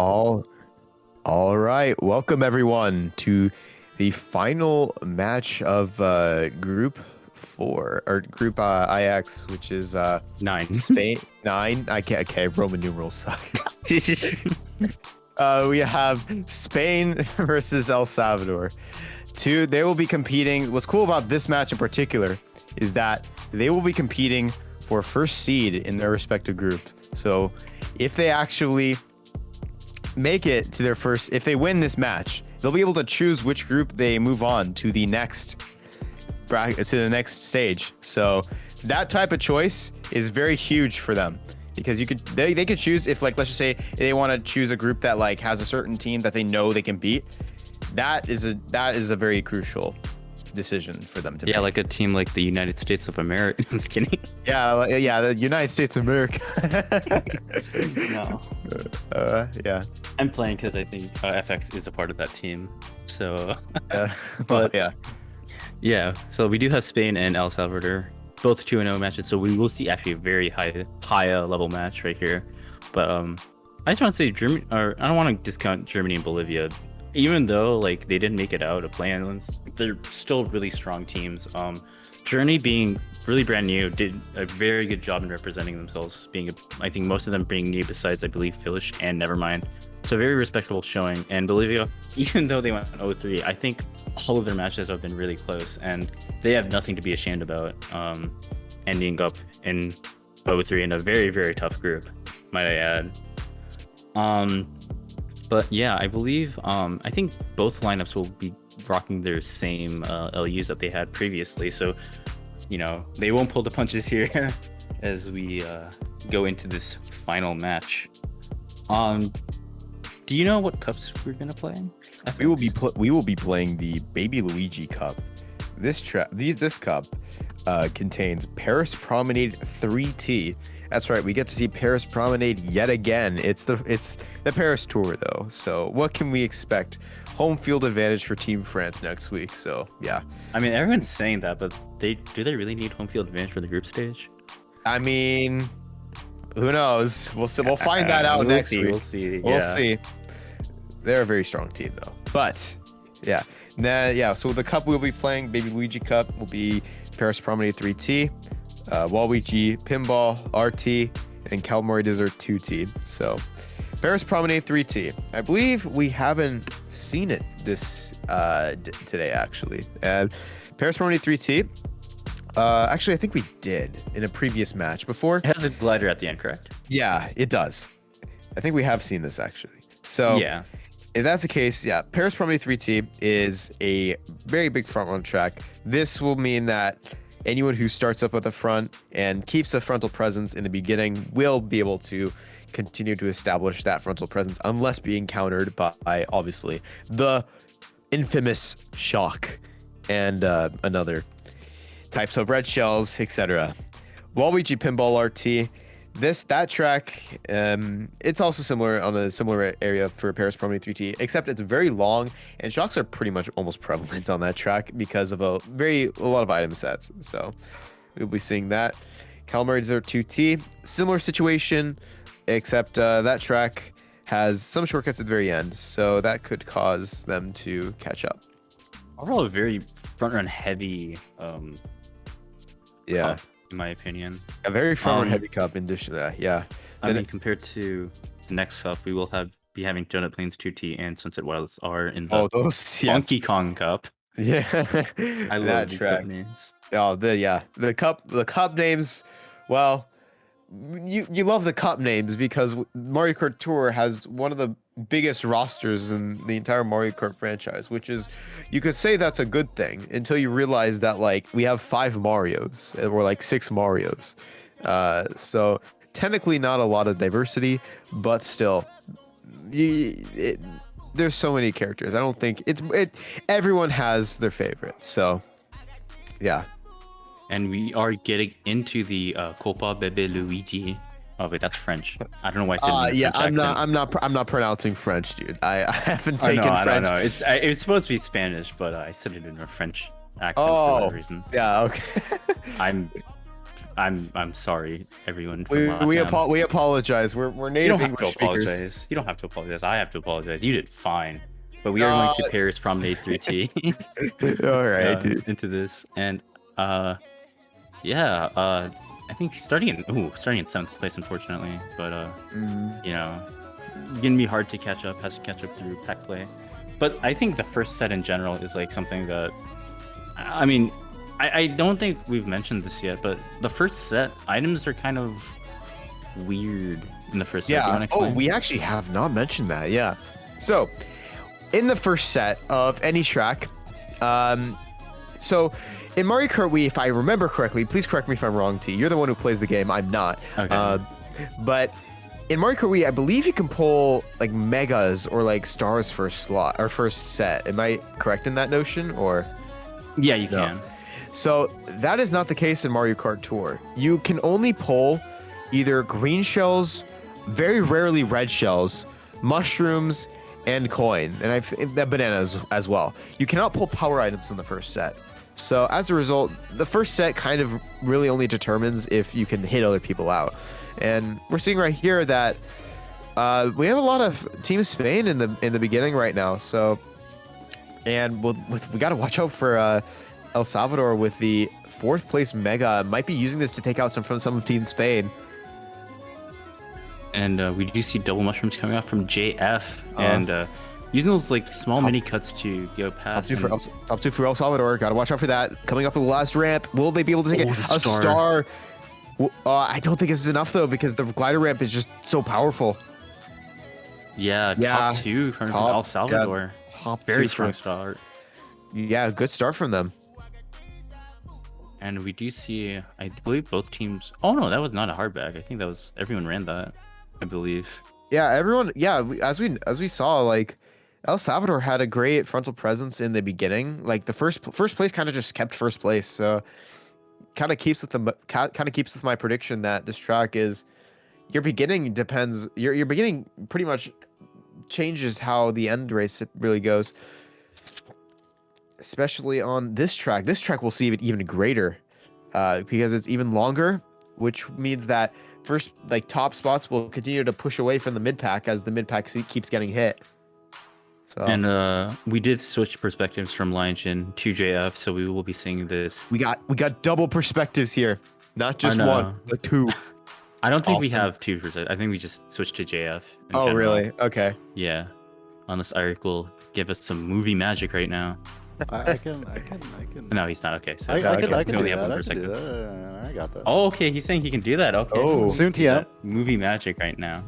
All right. Welcome everyone to the final match of Group 4 or Group IX, which is Nine. Spain 9. I can't. Okay, Roman numerals suck. We have Spain versus El Salvador. They will be competing. What's cool about this match in particular is that they will be competing for first seed in their respective group. So if they actually make it to their first, if they win this match, they'll be able to choose which group they move on to the next bracket, to the next stage. So that type of choice is very huge for them, because they could choose, if, like, let's just say they want to choose a group that like has a certain team that they know they can beat. That is a very crucial decision for them to make. Yeah, like a team like the United States of America. I'm just kidding. Yeah, the United States of America. No. Yeah. I'm playing because I think FX is a part of that team. So, But yeah. So we do have Spain and El Salvador, both 2-0 matches. So we will see actually a very high level match right here. But I just want to say Germany, or I don't want to discount Germany and Bolivia. Even though like they didn't make it out of play-ins, they're still really strong teams. Germany, being really brand new, did a very good job in representing themselves. I think most of them being new, besides I believe Filish and Nevermind. So very respectable showing. And Bolivia, even though they went 0-3, I think all of their matches have been really close, and they have nothing to be ashamed about. Ending up in 0-3 in a very, very tough group, might I add. But yeah, I believe I think both lineups will be rocking their same LUs that they had previously. So, they won't pull the punches here as we go into this final match. Do you know what cups we're gonna play? We will be playing the Baby Luigi Cup. This cup contains Paris Promenade 3T. That's right, we get to see Paris Promenade yet again. It's the Paris tour though. So what can we expect? Home field advantage for Team France next week. So yeah. I mean, everyone's saying that, but do they really need home field advantage for the group stage? I mean, who knows? We'll see. We'll find that out next week. We'll see. We'll see. They're a very strong team though. But yeah. So the cup we'll be playing, Baby Luigi Cup, will be Paris Promenade 3T. Waluigi Pinball RT, and Calamari Dessert 2T. So Paris Promenade 3T. I believe we haven't seen it this today actually. And Paris Promenade 3T. Actually, I think we did in a previous match before. It has a glider at the end, correct? Yeah, it does. I think we have seen this actually. So yeah. If that's the case, yeah, Paris Promenade 3T is a very big front run track. This will mean that anyone who starts up at the front and keeps a frontal presence in the beginning will be able to continue to establish that frontal presence, unless being countered by obviously the infamous shock and another types of red shells, etc. Waluigi Pinball RT. That track, it's also similar on a similar area for Paris Promenade 3T, except it's very long and shocks are pretty much almost prevalent on that track because of a lot of item sets. So we'll be seeing that. Calamari Dessert 2T, similar situation, except that track has some shortcuts at the very end, so that could cause them to catch up. Overall, a very front run heavy. Yeah. In my opinion, A very front heavy cup in addition to that, yeah. I mean, compared to the next cup, we will be having Donut Plains 2T and Sunset Wilds are in the Donkey Kong Cup. Yeah, I love these cup names. Oh, the cup names. Well, you love the cup names because Mario Kart Tour has one of the biggest rosters in the entire Mario Kart franchise, which is, you could say that's a good thing until you realize that like we have 5 Marios or like 6 Marios. So technically not a lot of diversity, but still, there's so many characters. I don't think everyone has their favorite. So yeah. And we are getting into the Copa Bebe Luigi. Oh wait, that's French. I don't know why I said yeah, French I'm not pronouncing French, dude. I haven't taken French. I know. It's supposed to be Spanish, but I said it in a French accent for whatever reason. Yeah, okay. I'm I'm sorry, everyone. From We Latam. we apologize. We're You native don't have to English speakers. apologize. You don't have to apologize. I have to apologize. You did fine. But we are going Uh, to Paris Promenade 3T all right, dude. into this, and yeah, I think starting in seventh place, unfortunately. But Mm, you know, gonna be hard to catch up. Has to catch up through pack play. But I think the first set in general is like something that, I mean, I don't think we've mentioned this yet, but the first set items are kind of weird in the first set. Do you yeah. wanna Oh, explain? we actually have not mentioned that. Yeah. So, in the first set of any track, so in Mario Kart Wii, if I remember correctly, please correct me if I'm wrong, T. You're the one who plays the game. I'm not. Okay. But in Mario Kart Wii, I believe you can pull like megas or like stars first slot or first set. Am I correct in that notion or? Yeah, you No. can. So that is not the case in Mario Kart Tour. You can only pull either green shells, very rarely red shells, mushrooms, and coin, and bananas as well. You cannot pull power items in the first set. So as a result, the first set kind of really only determines if you can hit other people out. And we're seeing right here that we have a lot of Team Spain in the beginning right now. So, and we got to watch out for El Salvador with the 4th place Mega. Might be using this to take out some of Team Spain. And we do see double mushrooms coming out from JF, and using those like small mini cuts to go past. Top two for El Salvador. Got to watch out for that. Coming up with the last ramp. Will they be able to take it? the A star. star. I don't think this is enough though, because the glider ramp is just so powerful. Yeah, top two from El Salvador. Top Very two strong start. Yeah, good start from them. And we do see, I believe both teams. Oh no, that was not a hard bag. I think that was everyone ran that, I believe. Yeah, everyone. Yeah, as we saw, like El Salvador had a great frontal presence in the beginning. Like the first place kind of just kept first place. So kind of keeps with my prediction that this track is your beginning depends. Your beginning pretty much changes how the end race really goes. Especially on this track. This track will see it even greater because it's even longer, which means that first, like top spots will continue to push away from the mid pack as the mid pack keeps getting hit. So And we did switch perspectives from Lionshin to JF, so we will be seeing this. we got double perspectives here, not just know. one, but two. I don't think we Awesome. have two perspectives. I think we just switched to JF. in Oh, general. really? Okay. Yeah. Unless Eric will give us some movie magic right now. I can. No, he's not. Okay, so I can we do only have that. one I can do perspective. that. I got that. Oh, okay. He's saying he can do that. Okay. Oh. Soon TM. Movie magic right now.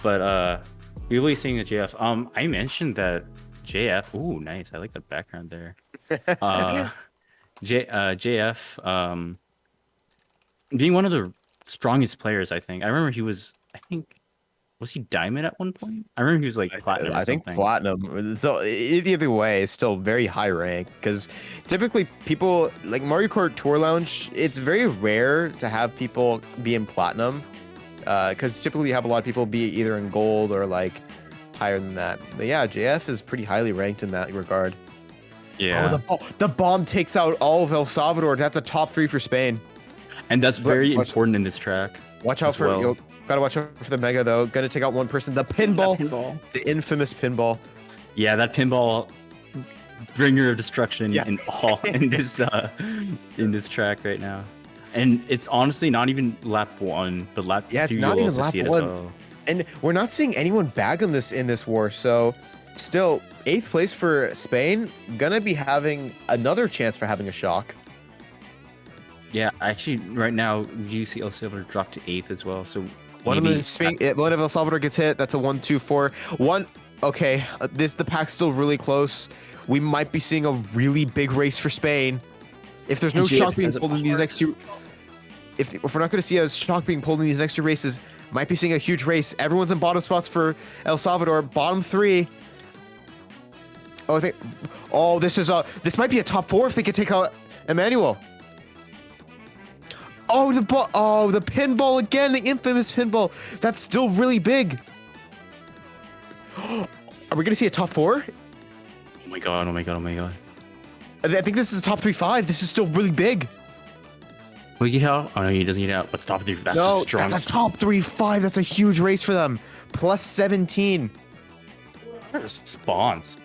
But we will be seeing the JF. I mentioned that JF. Ooh, nice. I like the background there. JF. Being one of the strongest players, I think. I remember he was. I think. Was he diamond at one point? I remember he was like platinum. I think platinum. So either way, it's still very high rank because typically people like Mario Kart Tour Lounge. It's very rare to have people be in platinum because typically you have a lot of people be either in gold or like higher than that. But yeah, JF is pretty highly ranked in that regard. Yeah. Oh, the bomb takes out all of El Salvador. That's a top 3 for Spain. And that's very Watch- important in this track. Watch out as for well. gotta watch out for the Mega though. Gonna take out one person. The pinball, the infamous pinball. Yeah, that pinball bringer of destruction Yeah. in this track right now. And it's honestly not even lap 1, but lap 2. Yeah, it's you'll not even also lap see it as 1. well. And we're not seeing anyone bag on this in this war. So still 8th place for Spain. Gonna be having another chance for having a shock. Yeah, actually, right now you see El Salvador drop to 8th as well. So One of maybe- one of El Salvador gets hit. That's a 1-2-4. One. Okay, the pack's still really close. We might be seeing a really big race for Spain. If there's no And JF shock being has a pulled in these next two, if we're not going to see a shock being pulled in these next 2 races, might be seeing a huge race. Everyone's in bottom spots for El Salvador. Bottom 3. Oh, I think. Oh, this might be a top 4 if they could take out Emmanuel. Oh, the pinball again, the infamous pinball. That's still really big. Are we gonna see a top 4? Oh my god, oh my god, oh my god. I think this is a top 3-5. This is still really big. Will he get out? Oh no, he doesn't get out. What's top 3? That's a No, strong. that's a top 3-5. That's a huge race for them. Plus 17. Spawns.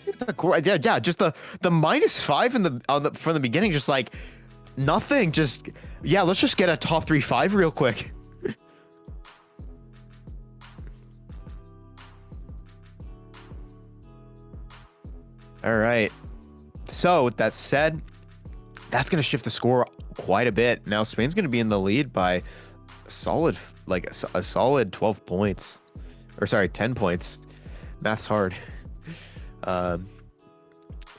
It's a great, yeah. Just the -5 in from the beginning, just like nothing. Just yeah, let's just get a top 3-5 real quick. All right. So with that said, that's gonna shift the score quite a bit. Now Spain's gonna be in the lead by a solid, like a solid 12 points, or sorry, 10 points. Math's hard.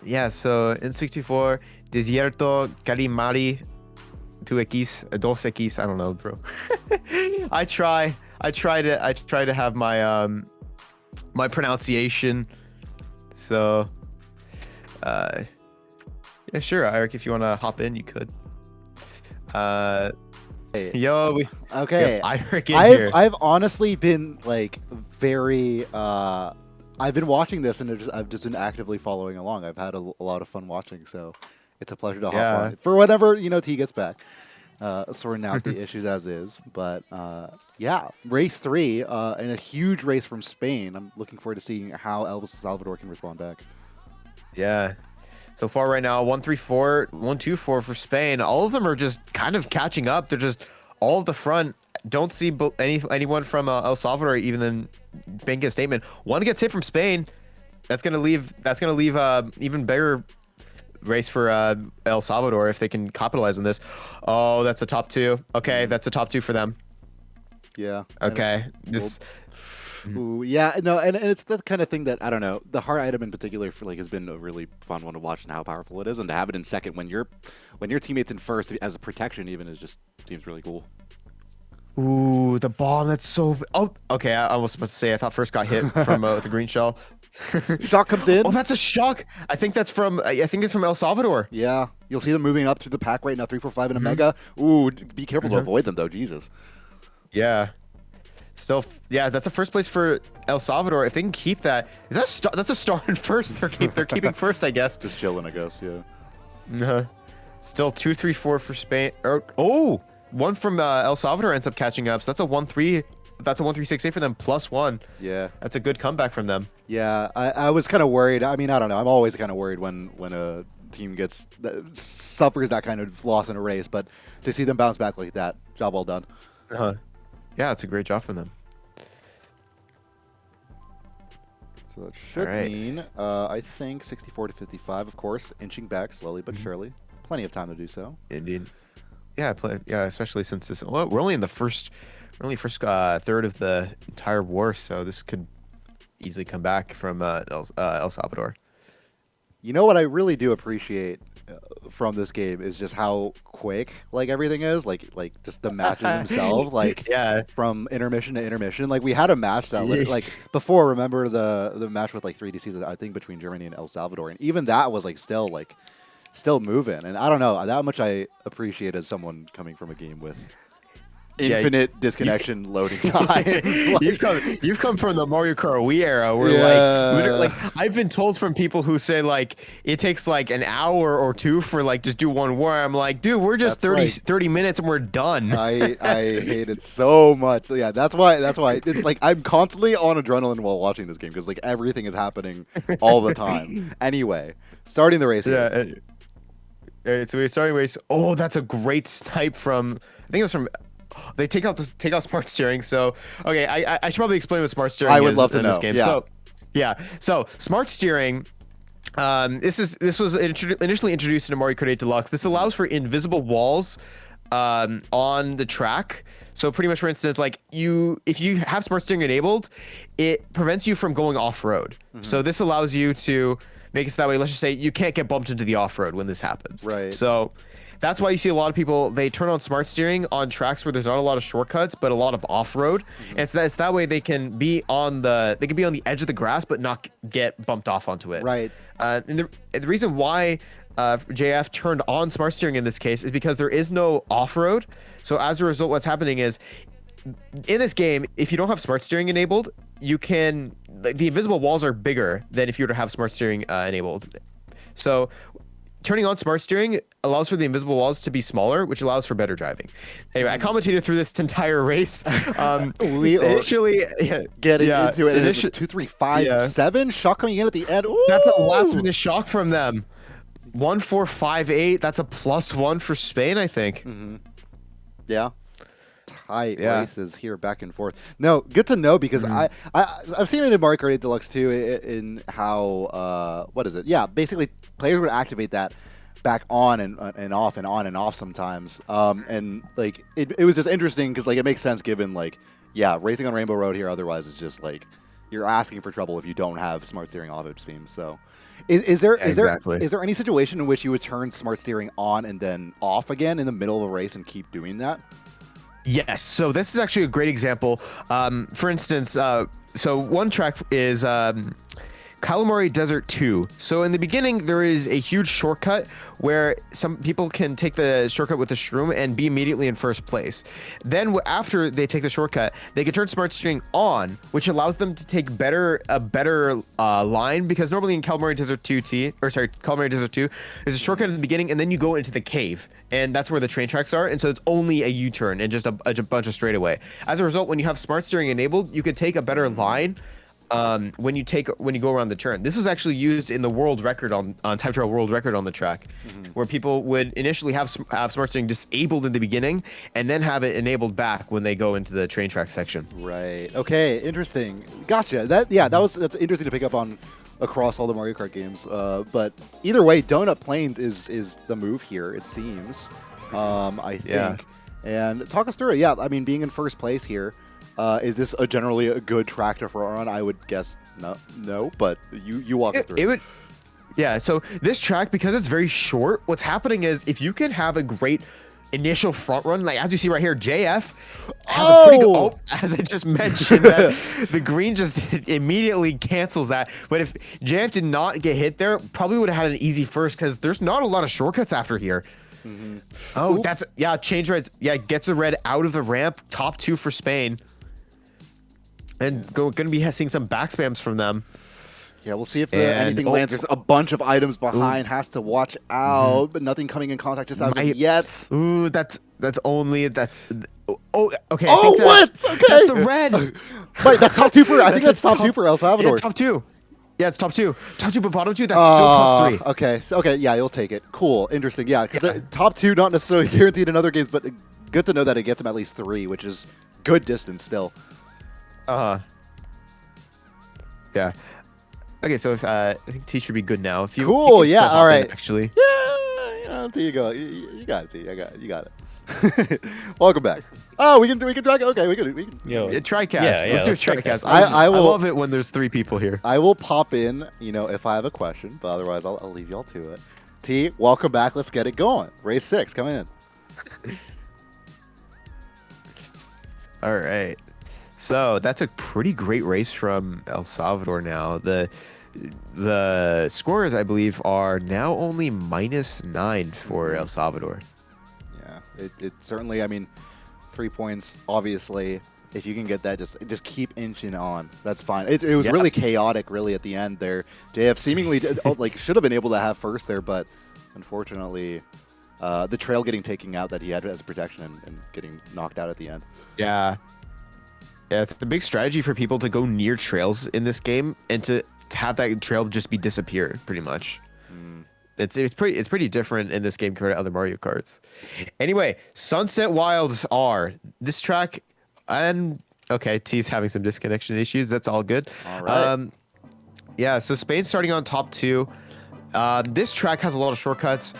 Yeah, so in 64, Desierto Calimari 2X, I don't know, bro. I try to have my my pronunciation. So yeah, sure, Eric, if you want to hop in, you could. Hey. Yo, we Okay. Eric in here. I've honestly been like very I've been watching this and I've just been actively following along. I've had a lot of fun watching, so it's a pleasure to hop on for whenever T gets back. Sorting out the issues as is, but yeah, race 3 and a huge race from Spain. I'm looking forward to seeing how El Salvador can respond back. Yeah. So far right now, 1-3-4, 1-2-4 for Spain. All of them are just kind of catching up. They're just all at the front. Don't see anyone from El Salvador even then making a statement. One gets hit from Spain. That's gonna leave even bigger race for El Salvador if they can capitalize on this. Oh, that's a top 2. Okay, that's a top 2 for them. Yeah. Okay. This. Ooh, yeah, no, and it's that kind of thing that I don't know. The heart item in particular for has been a really fun one to watch and how powerful it is, and to have it in second when your teammates in first as a protection even seems really cool. Ooh, the bomb. That's so. Oh, okay. I was about to say I thought first got hit from the green shell. Shock comes in. Oh, that's a shock. I think it's from El Salvador. Yeah, you'll see them moving up through the pack right now. 3-4-5 in a mega. Ooh, be careful to avoid them though. Jesus. Yeah. Still, yeah, that's a first place for El Salvador. If they can keep that, that's a star in first. They're keeping first, I guess. Just chilling, I guess. Yeah. Still 2-3-4 for Spain. Oh, one from El Salvador ends up catching up. So that's a 1-3. That's a 1-3-6-8 for them +1. Yeah. That's a good comeback from them. Yeah, I was kind of worried. I mean, I don't know. I'm always kind of worried when a team suffers that kind of loss in a race, but to see them bounce back like that, job well done. Yeah, it's a great job from them. So that should mean, I think 64-55, of course, inching back slowly but surely. Plenty of time to do so. Indeed. Yeah, especially since this. Well, we're only in the first third of the entire war, so this could easily come back from El Salvador. You know what I really do appreciate from this game is just how quick everything is, like just the matches themselves, from intermission to intermission. Like we had a match that before. Remember the match with 3DCs, I think between Germany and El Salvador, and even that was still moving. And I don't know that much I appreciate as someone coming from a game with infinite disconnection loading times. You've come from the Mario Kart Wii era where I've been told from people who say it takes an hour or 2 for just do one war. I'm like, dude, we're just 30 minutes and we're done. I hate it so much. Yeah, that's why it's I'm constantly on adrenaline while watching this game because everything is happening all the time. Anyway, starting the race. Yeah. So we're starting race. Oh, that's a great snipe from. I think it was from. They take out smart steering. So okay, I should probably explain what smart steering is. I would love to know. This game. Yeah. So smart steering. This was initially introduced into Mario Kart 8 Deluxe. This allows for invisible walls on the track. So pretty much, for instance, if you have smart steering enabled, it prevents you from going off road. So this allows you to make it so that way. Let's just say you can't get bumped into the off road when this happens. Right. So that's why you see a lot of people, they turn on smart steering on tracks where there's not a lot of shortcuts, but a lot of off-road. And so it's that way they can be on the edge of the grass, but not get bumped off onto it. Right. And the reason why JF turned on smart steering in this case is because there is no off-road. So as a result, what's happening is in this game, if you don't have smart steering enabled, you can, the invisible walls are bigger than if you were to have smart steering enabled. So turning on smart steering allows for the invisible walls to be smaller, which allows for better driving. Anyway, I commentated through this entire race. We initially getting into it. It is 2, 3, 5, 7. Shock coming in at the end. Ooh! That's a last minute shock from them. 1, 4, 5, 8. That's a +1 for Spain, I think. Yeah. Tight races here back and forth. No, good to know because I've seen it in Mario Kart 8 Deluxe too in how what is it? Yeah, basically players would activate that back on and off and on and off sometimes. And like it was just interesting because like it makes sense given like racing on Rainbow Road here otherwise it's just like you're asking for trouble if you don't have smart steering off, it seems. So is there any situation in which you would turn smart steering on and then off again in the middle of a race and keep doing that? Yes, so this is actually a great example. For instance, so one track is Calamari Desert 2. So in the beginning, there is a huge shortcut where some people can take the shortcut with the shroom and be immediately in first place. Then after they take the shortcut, they can turn smart steering on, which allows them to take a better line, because normally in Calamari Desert 2 Calamari Desert 2, there's a shortcut at the beginning and then you go into the cave. And that's where the train tracks are, and so it's only a U-turn and just a bunch of straightaway. As a result, when you have smart steering enabled, you could take a better line when you go around the turn. This was actually used in the world record on time trial world record on the track, where people would initially have smart steering disabled in the beginning and then have it enabled back when they go into the train track section. Right. Okay. Interesting. Gotcha. That's interesting to pick up on across all the Mario Kart games. But either way, donut planes is the move here, it seems. I think. And talk us through it. Yeah. I mean, being in first place here. Is this generally a good track to front run? I would guess no, but you walk us through. So this track, because it's very short, what's happening is if you can have a great initial front run, like as you see right here, JF has a pretty good, as I just mentioned, that the green just immediately cancels that. But if JF did not get hit there, probably would have had an easy first, because there's not a lot of shortcuts after here. Oh, that's change reds. Yeah, gets the red out of the ramp. Top 2 for Spain. And going to be seeing some back spams from them. Yeah, we'll see if anything lands. There's a bunch of items behind. Has to watch out, but nothing coming in contact just as of yet. Ooh, that's only that's. Oh, okay. Oh, what? Okay, that's the red. Wait, that's top 2 for. I think that's top 2 for El Salvador. Yeah, top 2. Yeah, it's top 2. Top 2, but bottom 2. That's still +3. Okay. Okay. Yeah, you'll take it. Cool. Interesting. Yeah, because top 2 not necessarily guaranteed in other games, but good to know that it gets them at least 3, which is good distance still. Yeah. Okay, so if, I think T should be good now. If you cool. You yeah. All right. Actually. Yeah. Until you go. You got it. T. You got it. Welcome back. Oh, we can track. Okay, we can. TriCast. Yeah, let's do a TriCast. I love it when there's 3 people here. I will pop in, if I have a question, but otherwise I'll leave y'all to it. T, welcome back. Let's get it going. Race 6, come in. All right. So that's a pretty great race from El Salvador now. The scores, I believe, are now only -9 for El Salvador. Yeah, it certainly, I mean, 3 points, obviously. If you can get that, just keep inching on. That's fine. It was really chaotic, really, at the end there. JF seemingly should have been able to have first there, but unfortunately, the trail getting taken out that he had as a protection and getting knocked out at the end. Yeah. Yeah, it's a big strategy for people to go near trails in this game and to have that trail just be disappeared, pretty much. It's pretty different in this game compared to other Mario Karts. Anyway, Sunset Wilds R. This track, and okay, T's having some disconnection issues. That's all good. All right. Yeah, so Spain's starting on top 2. This track has a lot of shortcuts.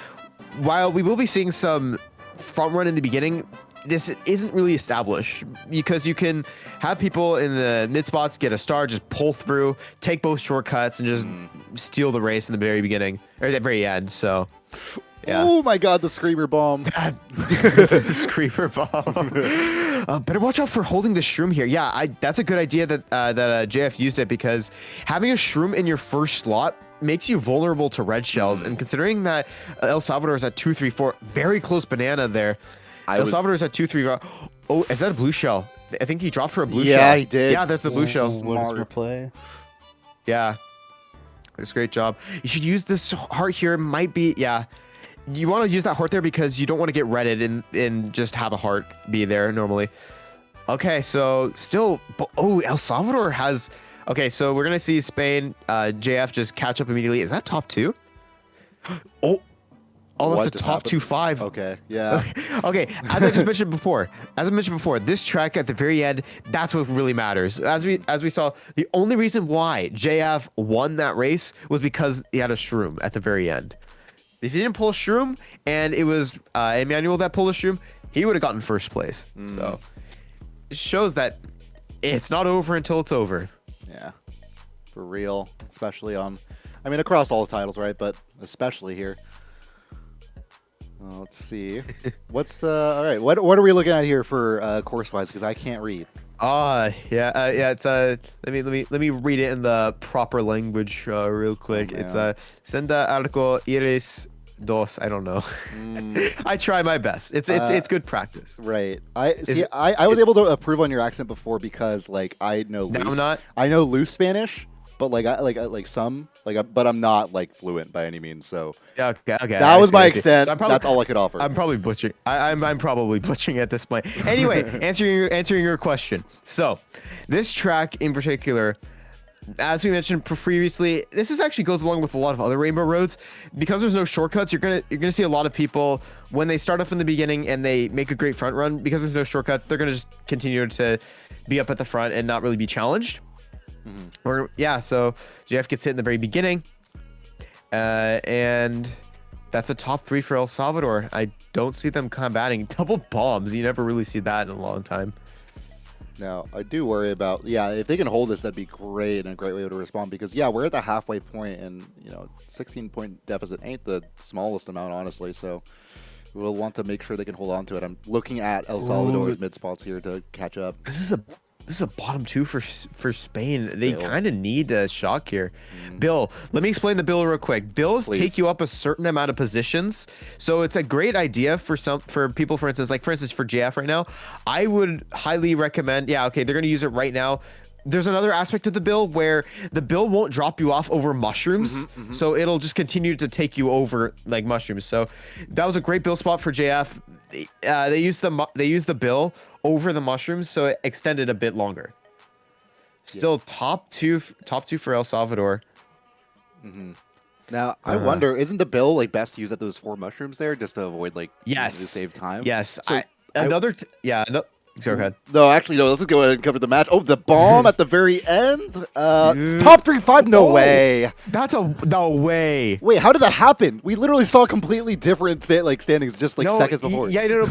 While we will be seeing some front run in the beginning, this isn't really established, because you can have people in the mid spots get a star, just pull through, take both shortcuts, and just steal the race in the very beginning or at the very end. So, yeah. Oh my God, the screamer bomb! The screamer bomb. Better watch out for holding the shroom here. Yeah, that's a good idea that JF used it, because having a shroom in your first slot makes you vulnerable to red shells. And considering that El Salvador is at 2, 3, 4, very close banana there. El Salvador is at 2, 3. Oh, is that a blue shell? I think he dropped for a blue shell. Yeah, he did. Yeah, that's the blue shell. What is replay? Yeah. It's a great job. You should use this heart here. Might be, yeah. You want to use that heart there because you don't want to get redded and just have a heart be there normally. Okay, so still, oh, El Salvador has, okay, so we're going to see Spain, JF just catch up immediately. Is that top 2? Oh, that's a top 2-5. Okay, yeah. Okay, as I mentioned before, this track at the very end, that's what really matters. As we saw, the only reason why JF won that race was because he had a shroom at the very end. If he didn't pull a shroom and it was Emmanuel that pulled a shroom, he would have gotten first place. So it shows that it's not over until it's over. Yeah, for real, especially on, I mean, across all the titles, right? But especially here. Let's see. What's the, all right, what are we looking at here for course-wise? Because I can't read. It's let me read it in the proper language real quick. It's Senda Arco Iris Dos. I don't know. I try my best. It's good practice. Right. I was able to approve on your accent before because like I know loose Spanish, but but I'm not like fluent by any means. So yeah, okay. That was my extent. That's all I could offer. I'm probably butchering. I'm probably butchering at this point. Anyway, answering your question. So, this track in particular, as we mentioned previously, this actually goes along with a lot of other Rainbow Roads because there's no shortcuts. You're gonna see a lot of people when they start off in the beginning and they make a great front run because there's no shortcuts. They're gonna just continue to be up at the front and not really be challenged. So JF gets hit in the very beginning, and that's a top 3 for El Salvador. I don't see them combating double bombs. You never really see that in a long time. Now, I do worry about, if they can hold this, that'd be great and a great way to respond because, we're at the halfway point and, 16-point deficit ain't the smallest amount, honestly. So we'll want to make sure they can hold on to it. I'm looking at El Salvador's mid spots here to catch up. This is a bottom 2 for Spain. They kind of need a shock here. Bill, let me explain the bill real quick. Bills take you up a certain amount of positions, so it's a great idea for people. For instance, for JF right now, I would highly recommend. Yeah, okay, they're gonna use it right now. There's another aspect of the bill where the bill won't drop you off over mushrooms, so it'll just continue to take you over like mushrooms. So that was a great bill spot for JF. They used the bill over the mushrooms, so it extended a bit longer. Still top two for El Salvador. Now I wonder, isn't the bill like best to use at those 4 mushrooms there just to avoid to save time? Yes. So Go ahead. No, actually, no. Let's just go ahead and cover the match. Oh, the bomb at the very end. Top 3-5. No way. That's no way. Wait, how did that happen? We literally saw completely different standings just seconds before. Yeah, no.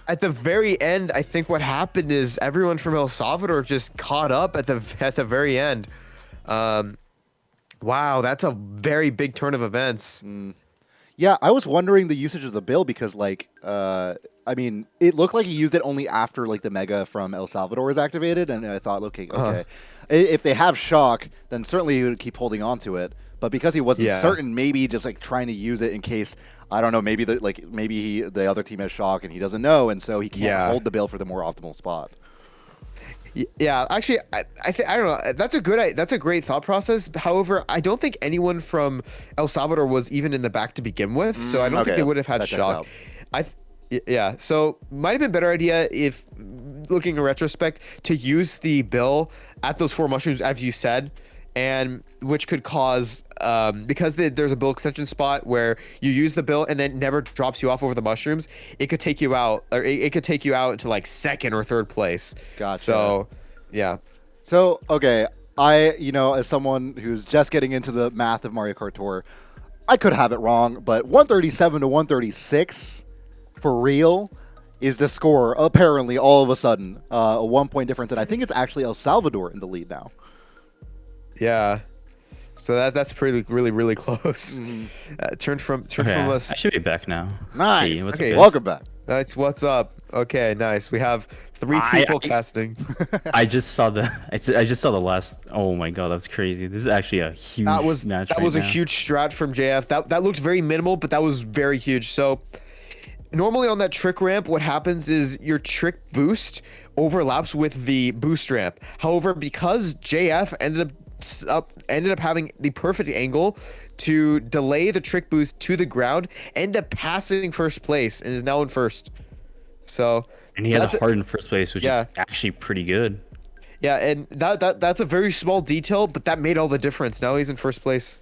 At the very end, I think what happened is everyone from El Salvador just caught up at the very end. Wow, that's a very big turn of events. Yeah, I was wondering the usage of the bill because I mean, it looked like he used it only after the mega from El Salvador was activated, and I thought, okay, if they have shock, then certainly he would keep holding on to it. But because he wasn't certain, maybe just trying to use it in case, I don't know, maybe the other team has shock and he doesn't know, and so he can't hold the bill for the more optimal spot. Yeah, actually, I don't know. That's a great thought process. However, I don't think anyone from El Salvador was even in the back to begin with, so I don't think they would have had shock. So might have been a better idea if, looking in retrospect, to use the bill at those 4 mushrooms, as you said, and which could cause, because there's a bill extension spot where you use the bill and then it never drops you off over the mushrooms, it could take you out, or it could take you out into 2nd or 3rd place. Gotcha. So, yeah. So, okay, as someone who's just getting into the math of Mario Kart Tour, I could have it wrong, but 137 to 136... for real is the score, apparently, all of a sudden, a 1-point difference. And I think it's actually El Salvador in the lead now. Yeah. So that's really close. Turned from us. I should be back now. Nice. Hey, okay, welcome back. That's what's up. Okay, nice. We have 3 people casting. I just saw the last. Oh my god, that was crazy. This is actually a huge match. That was a huge strat from JF. That looked very minimal, but that was very huge. So normally on that trick ramp, what happens is your trick boost overlaps with the boost ramp. However, because JF ended up ended up having the perfect angle to delay the trick boost to the ground, end up passing first place, and is now in first. So and he has a hard in first place, which is actually pretty good. Yeah, and that's a very small detail, but that made all the difference. Now he's in first place.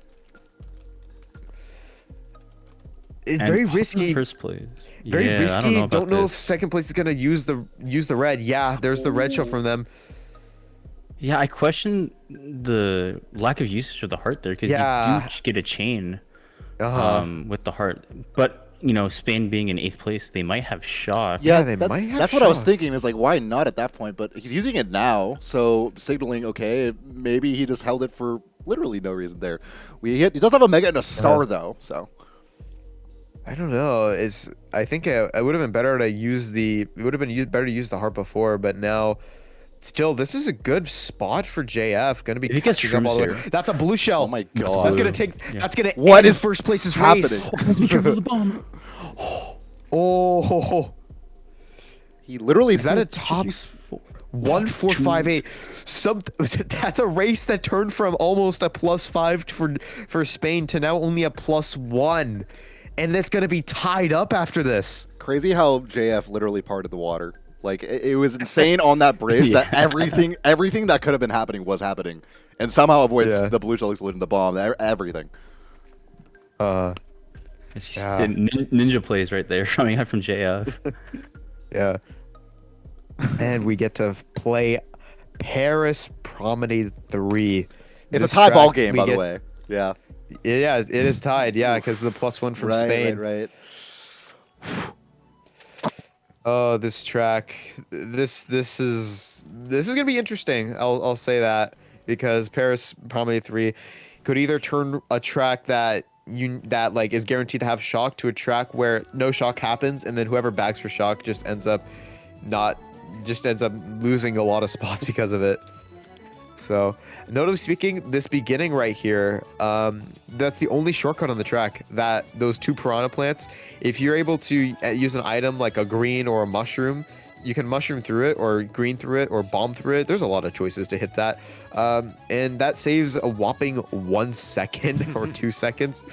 It's very risky. First place. Very risky. Don't know if second place is gonna use the red. Yeah, there's the red show from them. Yeah, I question the lack of usage of the heart there, because you do get a chain with the heart. But you know, Spain being in 8th place, they might have shock. Yeah, that's what I was thinking. Is like, why not at that point? But he's using it now, so signaling, okay, maybe he just held it for literally no reason there. He does have a mega and a star though, so. I don't know. I think I would have been better to use it would have been better to use the heart before, but now. Still, this is a good spot for JF. Going to be catching up all the way. That's a blue shell. Oh my god. That's going to take. Yeah. That's going to. What is first place's happening? Race. Let's be careful of the bomb. Oh. He literally. Is that a top 1458? That's a race that turned from almost a +5 for Spain to now only a +1, and that's going to be tied up after this. Crazy how JF literally parted the water. Like, it was insane on that bridge that everything that could have been happening was happening, and somehow avoids the blue shell explosion, the bomb, everything. Ninja plays right there coming out from JF. Yeah. And we get to play Paris Promenade 3. It's a tie ball game, by the way. Yeah. Yeah, it is tied. Yeah, because the +1 from Spain. Right. Oh, this track. This is gonna be interesting. I'll say that, because Paris Promenade 3 could either turn a track that like is guaranteed to have shock to a track where no shock happens, and then whoever bags for shock just ends up losing a lot of spots because of it. So, notably speaking, this beginning right here, that's the only shortcut on the track. Those 2 piranha plants, if you're able to use an item like a green or a mushroom, you can mushroom through it, or green through it, or bomb through it. There's a lot of choices to hit that. And that saves a whopping 1 second or 2 seconds.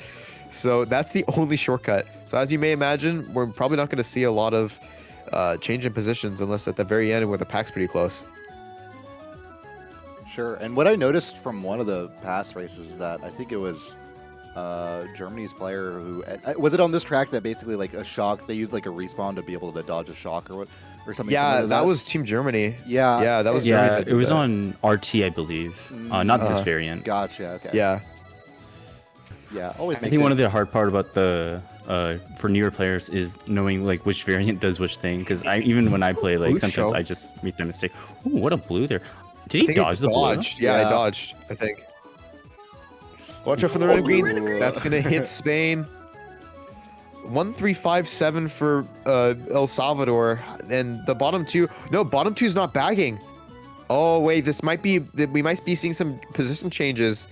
So that's the only shortcut. So as you may imagine, we're probably not going to see a lot of change in positions unless at the very end where the pack's pretty close. Sure. And what I noticed from one of the past races is that I think it was Germany's player who was it on this track that basically like a shock, they used like a respawn to be able to dodge a shock or something. Yeah, that was Team Germany. Yeah, that was Germany. Germany. It was on RT, I believe. Not this variant. Gotcha. Okay. Yeah. Always. I think one of the hard part about the for newer players is knowing like which variant does which thing. Because even when I play, like sometimes I just make the mistake. Ooh, what a blue there! Did he dodge the blue? Yeah, I dodged, I think. Watch out for the red and green. That's going to hit Spain. 1357 for El Salvador. And the bottom 2. No, bottom 2 is not bagging. Oh, wait. We might be seeing some position changes.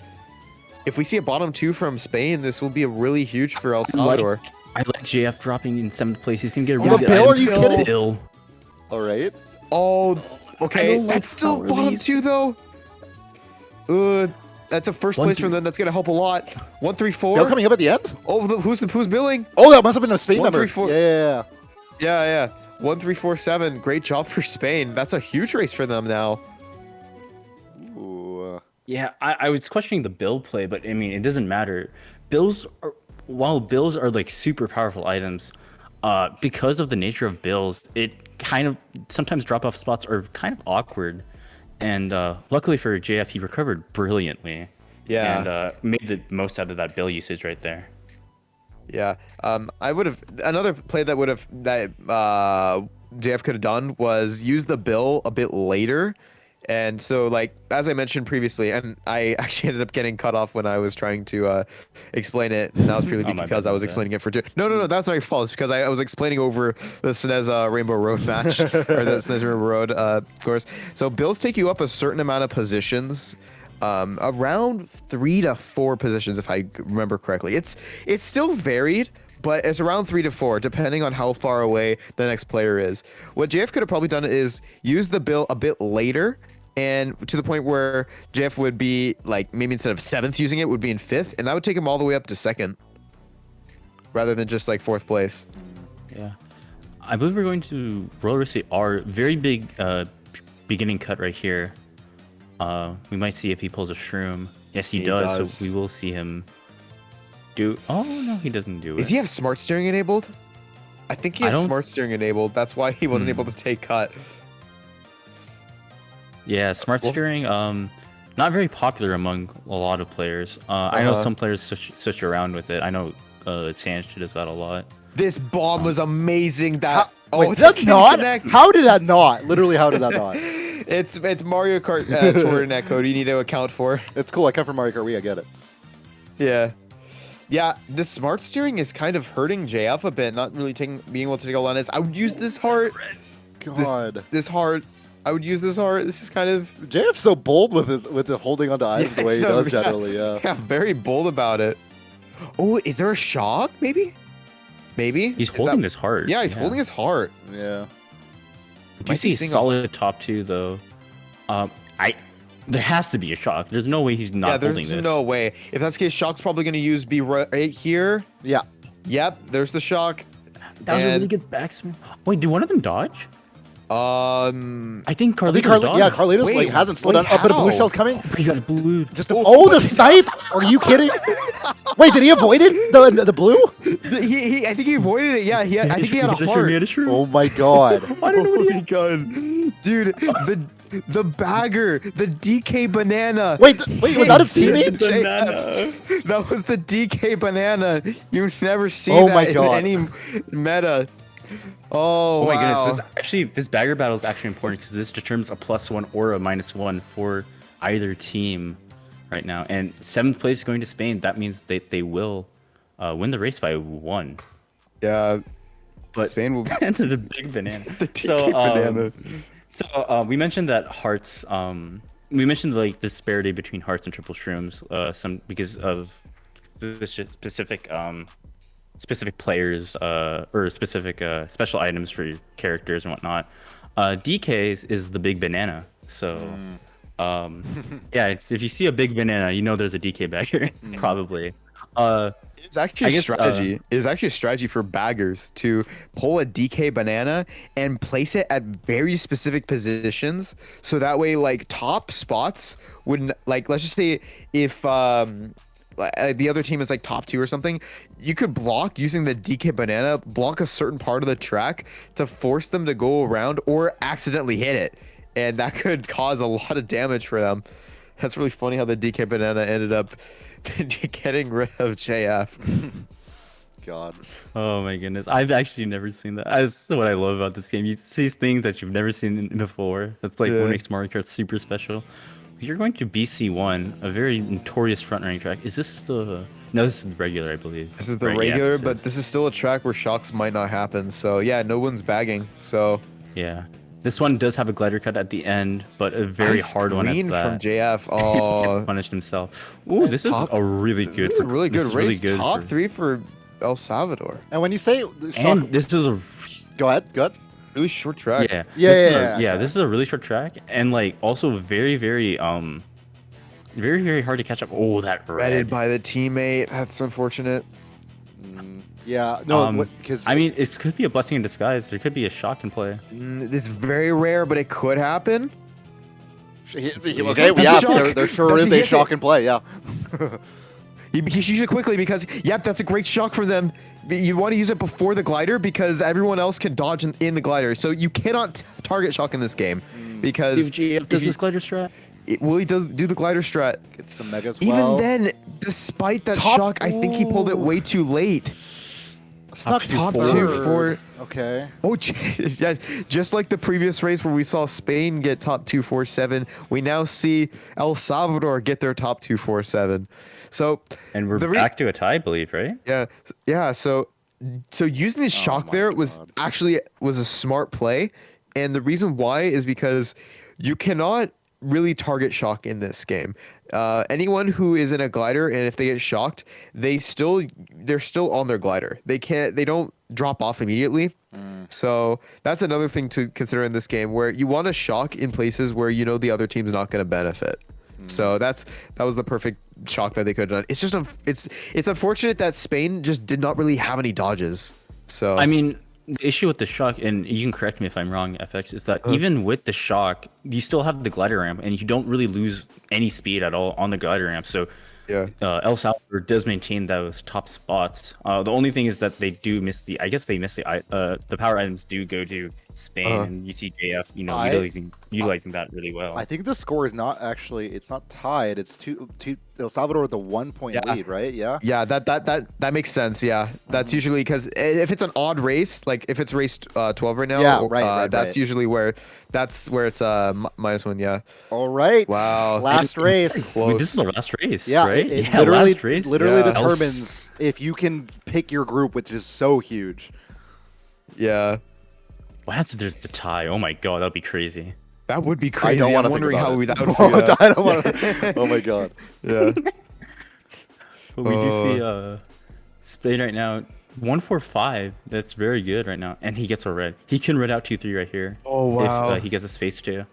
If we see a bottom 2 from Spain, this will be a really huge for El Salvador. I like JF dropping in 7th place. He's going to get a really good Bill, are you kidding? Bill. All right. Oh, okay. That's still bottom 2, though. That's a first place from them. That's going to help a lot. 134. Bill coming up at the end? Oh, who's billing? Oh, that must have been a Spain number. Yeah. 1347. Great job for Spain. That's a huge race for them now. Ooh. Yeah, I was questioning the build play, but I mean, it doesn't matter. While bills are like super powerful items, because of the nature of bills, it kind of sometimes drop off spots are kind of awkward. And luckily for JF, he recovered brilliantly. Yeah. And made the most out of that bill usage right there. Yeah. I would have another play that JF could have done was use the bill a bit later. And so, like, as I mentioned previously, and I actually ended up getting cut off when I was trying to explain it, and that was purely because I was explaining it for two. No, that's not your fault. It's because I was explaining over the SNES Rainbow Road match, or the SNES Rainbow Road course. So bills take you up a certain amount of positions, around 3 to 4 positions, if I remember correctly. It's still varied, but it's around 3 to 4, depending on how far away the next player is. What JF could have probably done is use the bill a bit later, and to the point where JF would be like maybe instead of 7th using it would be in 5th, and that would take him all the way up to 2nd, rather than just like 4th place. Yeah, I believe we're going to roller race our very big beginning cut right here. We might see if he pulls a shroom. Yes, he does. So we will see him do. Oh no, he doesn't do it. Does he have smart steering enabled? I think he has smart steering enabled. That's why he wasn't able to take cut. Yeah, smart steering. Not very popular among a lot of players. I know some players switch around with it. I know Sanch does that a lot. This bomb was amazing. Wait, that's not. Connect. How did that not? Literally, how did that not? It's Mario Kart Tour net code you need to account for. It's cool. I come from Mario Kart Wii. I get it. Yeah. Yeah, the smart steering is kind of hurting JF a bit, not really being able to take a lot of this. I would use this heart. God. This heart. I would use this heart. This is kind of... JF's so bold with the holding onto items the way he does generally, yeah. Yeah, very bold about it. Oh, is there a shock, maybe? Maybe? He's holding his heart. Yeah, he's holding his heart. Yeah. Do you see solid top 2, though? There has to be a shock. There's no way he's not holding this. There's no way. If that's the case, shock's probably going to be right here. Yeah. Yep, there's the shock. That was a really good backswing. Wait, did one of them dodge? I think Carlitos hasn't slowed down. But a blue shell's coming. Oh, he got a blue. The snipe! Are you kidding? Wait, did he avoid it? The blue? I think he avoided it. Yeah, I think he had a heart. Oh my god. Oh my god, dude! The bagger, the DK banana. Wait, was that a teammate? That was the DK banana. You never see that in any meta. Oh my wow. goodness! This bagger battle is actually important because this determines a +1 or a -1 for either team right now. And 7th place is going to Spain. That means they will win the race by 1. Yeah, but Spain will enter the big banana. The DK banana. So we mentioned that hearts. We mentioned the disparity between hearts and triple shrooms. Because of specific players or specific special items for your characters and whatnot. DK's is the big banana. So yeah, if you see a big banana, you know there's a DK bagger probably. It's actually a strategy. It is actually a strategy for baggers to pull a DK banana and place it at very specific positions, so that way, like, top spots wouldn't, like, let's just say if the other team is like top 2 or something, you could block using the DK banana, block a certain part of the track to force them to go around or accidentally hit it, and that could cause a lot of damage for them. That's really funny how the DK banana ended up getting rid of JF. God. Oh my goodness. I've actually never seen that. That's what I love about this game. You see things that you've never seen before. That's like what makes Mario Kart super special. You're going to BC1, a very notorious front-running track. Is this the... No, this is the regular, I believe. This is the regular, but this is still a track where shocks might not happen. So yeah, no one's bagging. So yeah. This one does have a glider cut at the end, but a very hard one at that. From JF. Oh, he punished himself. Ooh, this is a really good. This is a really good race. Really good top 3 for El Salvador. And when you say this is a go ahead. Really short track. Yeah. This is a really short track, and like also very, very hard to catch up. Oh, that redded by the teammate. That's unfortunate. Yeah, no, because I mean, it could be a blessing in disguise. There could be a shock in play. It's very rare, but it could happen. Okay, there sure is a shock in play. Yeah. You use it quickly because, yep, that's a great shock for them. You want to use it before the glider because everyone else can dodge in the glider. So you cannot target shock in this game because... Does this glider strat? He does do the glider strat. Gets the mega as well. Even then, despite that shock, I think he pulled it way too late. Snuck top 2 for... Okay. Oh, yeah, just like the previous race where we saw Spain get top 247, we now see El Salvador get their top 247. So, and we're back to a tie, I believe, right? Yeah. So using this shock there was a smart play, and the reason why is because you cannot really target shock in this game. Anyone who is in a glider and if they get shocked, they're still on their glider. They don't drop off immediately. So that's another thing to consider in this game, where you want to shock in places where you know the other team's not going to benefit. So that was the perfect shock that they could have done. It's just it's unfortunate that Spain just did not really have any dodges. So I mean, the issue with the shock, and you can correct me if I'm wrong, FX, is that even with the shock, you still have the glider ramp, and you don't really lose any speed at all on the glider ramp. So yeah. El Salvador does maintain those top spots. The only thing is that they do miss the. I guess they miss the power items do go to Spain, and you see JF, utilizing that really well. I think the score is not actually. It's not tied. It's two El Salvador with a 1 point lead, right? Yeah. Yeah, that makes sense. Yeah, that's usually because if it's an odd race, like if it's race 12 right now, yeah, right. That's usually where it's -1. Yeah. All right. Wow. Last race. Wait, this is the last race, Yeah, right? it last race. literally Yeah. determines if you can pick your group, which is so huge. Yeah. What happens if there's the tie? Oh my god, that'd be crazy. That would be I crazy. don't want I'm to think wondering about how it. we that would figure out. I don't want to. Oh my god. Yeah. But we do see Spain right now 145. That's very good right now, and he gets a red. He can red out 2-3 right here. Oh wow. If he gets a space too.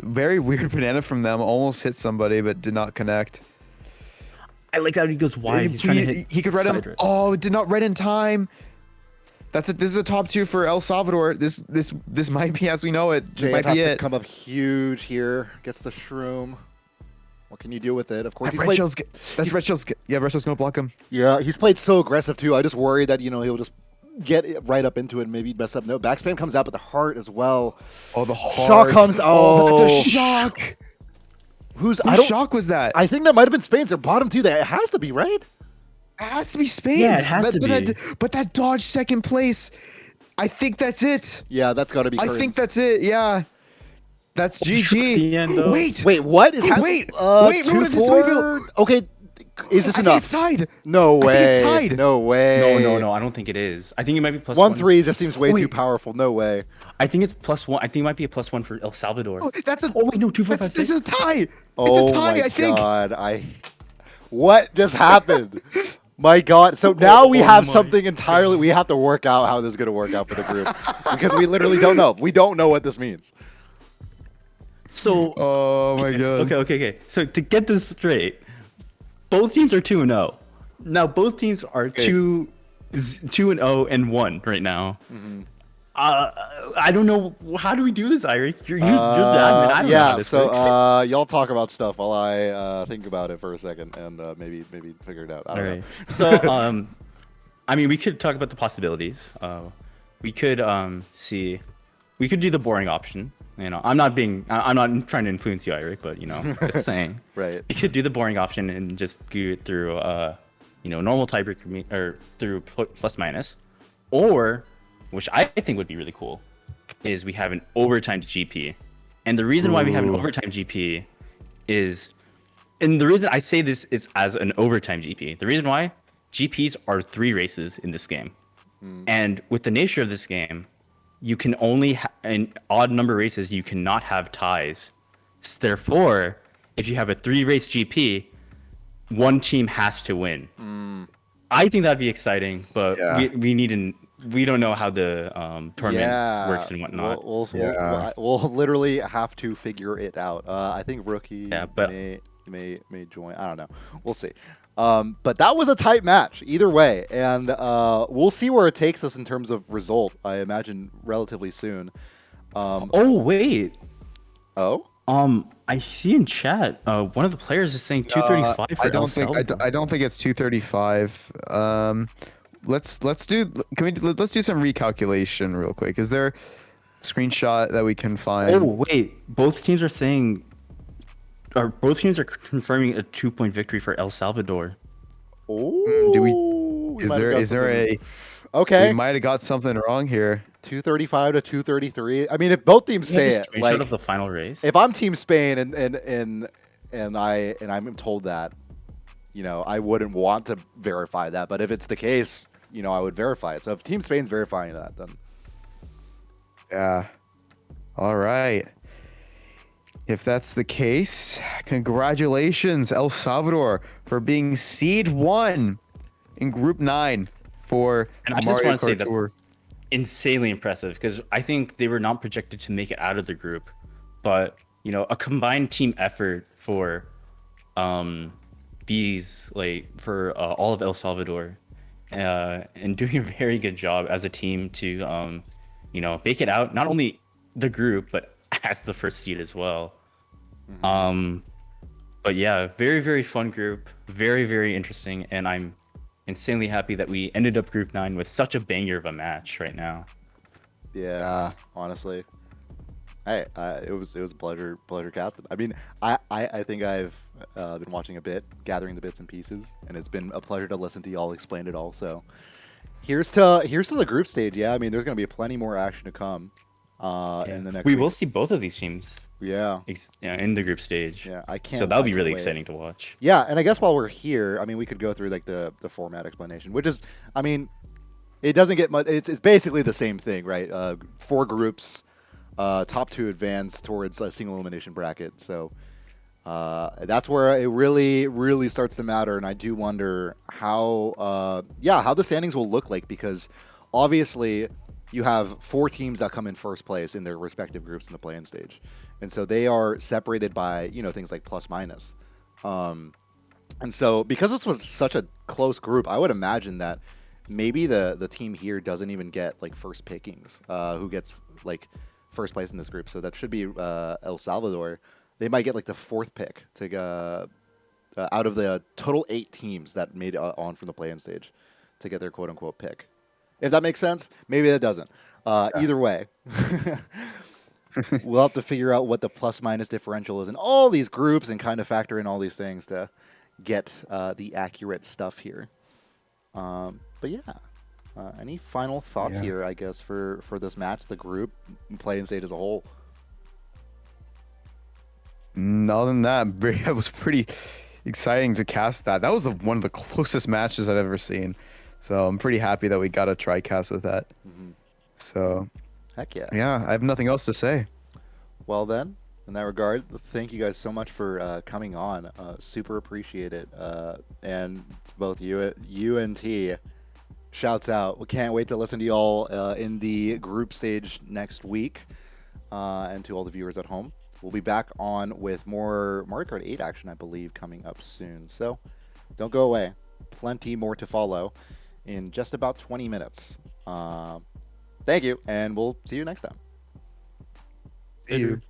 Very weird banana from them. Almost hit somebody, but did not connect. I like that he goes wide. He's trying to hit. He could read him. Right. Oh, it did not read in time. This is a top 2 for El Salvador. This might be as we know it. JF might has be to it. come up huge here. Gets the shroom. What can you do with it? Of course, Red Shell's gonna block him. Yeah, he's played so aggressive too. I just worry that he'll just get right up into it and maybe mess up. No, backspam comes out, but the heart as well. Oh, the heart. Shock comes. Oh, that's a shock. Whose shock was that? I think that might have been Spain's. Their bottom 2. It has to be, right? It has to be Spain's. Yeah, it has to be. But that dodge second place, I think that's it. Yeah, that's got to be. I think that's it. Yeah, that's GG. Wait, what is wait, 2-4? Okay, is this I enough? think it's tied. No way. I think it's tied. No way. No. I don't think it is. I think it might be +1. 1-3 just seems way too powerful. No way. I think it's +1. I think it might be a +1 for El Salvador. Oh, wait, no, 2, 4, 5, 6. This is a tie. Oh it's a tie. my I think. god! What just happened? My god! So now we have something entirely. We have to work out how this is going to work out for the group because we literally don't know. We don't know what this means. So. Oh my god. Okay. So to get this straight, both teams are 2-0. Now both teams are 2-0 and 1 right now. I don't know. How do we do this, Iric? You're the admin. I don't know how this works. Y'all talk about stuff while I think about it for a second and maybe figure it out. I don't know. So I mean, we could talk about the possibilities. We could see. We could do the boring option. I'm not trying to influence you, Iric, but just saying. Right. We could do the boring option and just go it through normal tiebreaker or through plus minus, or which I think would be really cool, is we have an overtime GP. And the reason why we have an overtime GP is, and the reason I say this is as an overtime GP, the reason why GPs are 3 races in this game. And with the nature of this game, you can only in odd number races, you cannot have ties. Therefore, if you have a 3-race GP, one team has to win. I think that'd be exciting, but we don't know how the tournament works and whatnot. We'll literally have to figure it out. I think Rookie may join. I don't know. We'll see. But that was a tight match either way, and we'll see where it takes us in terms of result. I imagine relatively soon. Oh wait. Oh. I see in chat one of the players is saying 235 for El Salvador. I don't think it's 235. Let's do some recalculation real quick. Is there a screenshot that we can find? Oh wait, both teams are confirming a 2-point victory for El Salvador. Oh, is there a okay? We might have got something wrong here. 235 to 233. I mean, if both teams say it, like of the final race. If I'm Team Spain and I'm told that, I wouldn't want to verify that. But if it's the case, I would verify it. So if Team Spain's verifying that, then yeah. All right. If that's the case, congratulations, El Salvador, for being seed 1 in Group 9 for and I just want to say that insanely impressive because I think they were not projected to make it out of the group, but a combined team effort for these for all of El Salvador, and doing a very good job as a team to make it out, not only the group but as the first seed as well. But yeah, very, very fun group, very, very interesting, and I'm insanely happy that we ended up Group 9 with such a banger of a match right now. Yeah, honestly. Hey, it was a pleasure casting. I mean, I think I've been watching a bit, gathering the bits and pieces, and it's been a pleasure to listen to y'all explain it all. So here's to the group stage. Yeah, I mean, there's gonna be plenty more action to come in the next. We will see both of these teams. Yeah. In the group stage. Yeah, I can't. So that'll be really exciting to watch. Yeah, and I guess while we're here, I mean, we could go through like the format explanation, which is, I mean, it doesn't get much. It's basically the same thing, right? 4 groups. Top 2 advance towards a single elimination bracket. So that's where it really starts to matter. And I do wonder how the standings will look like, because obviously you have 4 teams that come in first place in their respective groups in the play-in stage. And so they are separated by, things like plus minus. And so because this was such a close group, I would imagine that maybe the team here doesn't even get like first pickings, who gets like first place in this group. So that should be El Salvador. They might get like the 4th pick to out of the total 8 teams that made on from the play-in stage to get their quote-unquote pick. If that makes sense. Maybe that doesn't. Either way, we'll have to figure out what the plus-minus differential is in all these groups and kind of factor in all these things to get the accurate stuff here. But yeah. Any final thoughts here, I guess, for this match, the group, play-in stage as a whole? Other than that, it was pretty exciting to cast that. That was one of the closest matches I've ever seen. So I'm pretty happy that we got a tri-cast with that. So, heck yeah. Yeah, I have nothing else to say. Well then, in that regard, thank you guys so much for coming on. Super appreciate it. And both you and T, shouts out. We can't wait to listen to y'all in the group stage next week. And to all the viewers at home. We'll be back on with more Mario Kart 8 action, I believe, coming up soon. So don't go away. Plenty more to follow in just about 20 minutes. Thank you, and we'll see you next time. See you.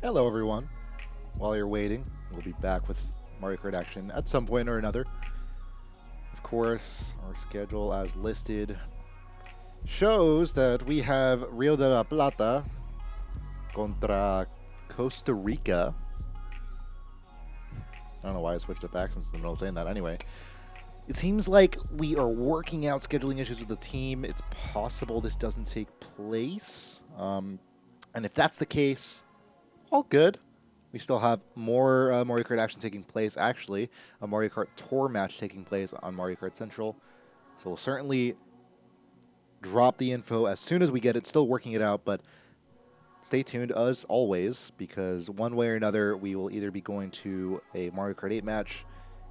Hello, everyone. While you're waiting, we'll be back with Mario Kart action at some point or another. Of course, our schedule as listed shows that we have Rio de la Plata contra Costa Rica. I don't know why I switched to accents in the middle of saying that. Anyway, it seems like we are working out scheduling issues with the team. It's possible this doesn't take place. And if that's the case, all good. We still have more Mario Kart action taking place. Actually, a Mario Kart Tour match taking place on Mario Kart Central. So we'll certainly drop the info as soon as we get it. Still working it out, but stay tuned as always, because one way or another, we will either be going to a Mario Kart 8 match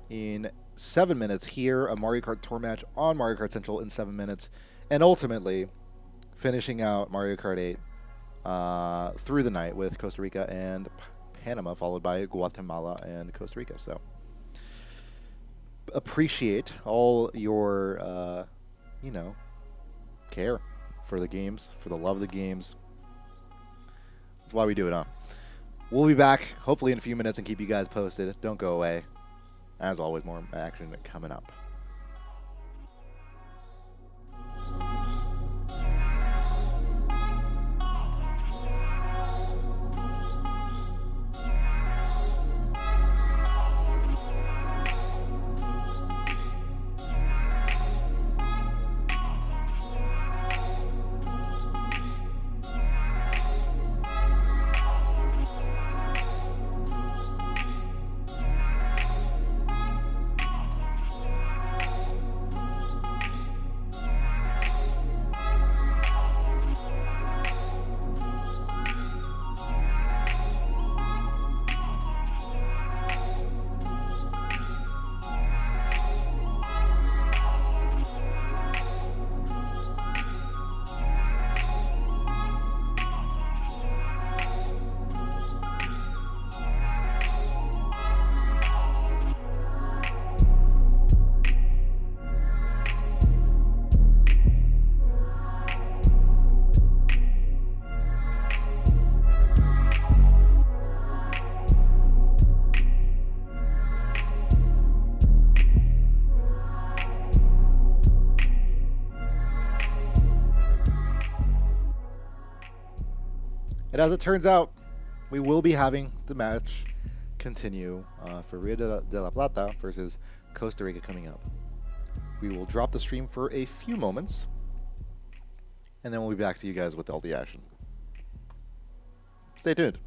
in 7 minutes here, a Mario Kart Tour match on Mario Kart Central in 7 minutes, and ultimately finishing out Mario Kart 8 through the night with Costa Rica and Panama, followed by Guatemala and Costa Rica. So appreciate all your, care for the games, for the love of the games. That's why we do it, huh? We'll be back, hopefully in a few minutes, and keep you guys posted. Don't go away. As always, more action coming up. And as it turns out, we will be having the match continue for Rio de la Plata versus Costa Rica coming up. We will drop the stream for a few moments, and then we'll be back to you guys with all the action. Stay tuned.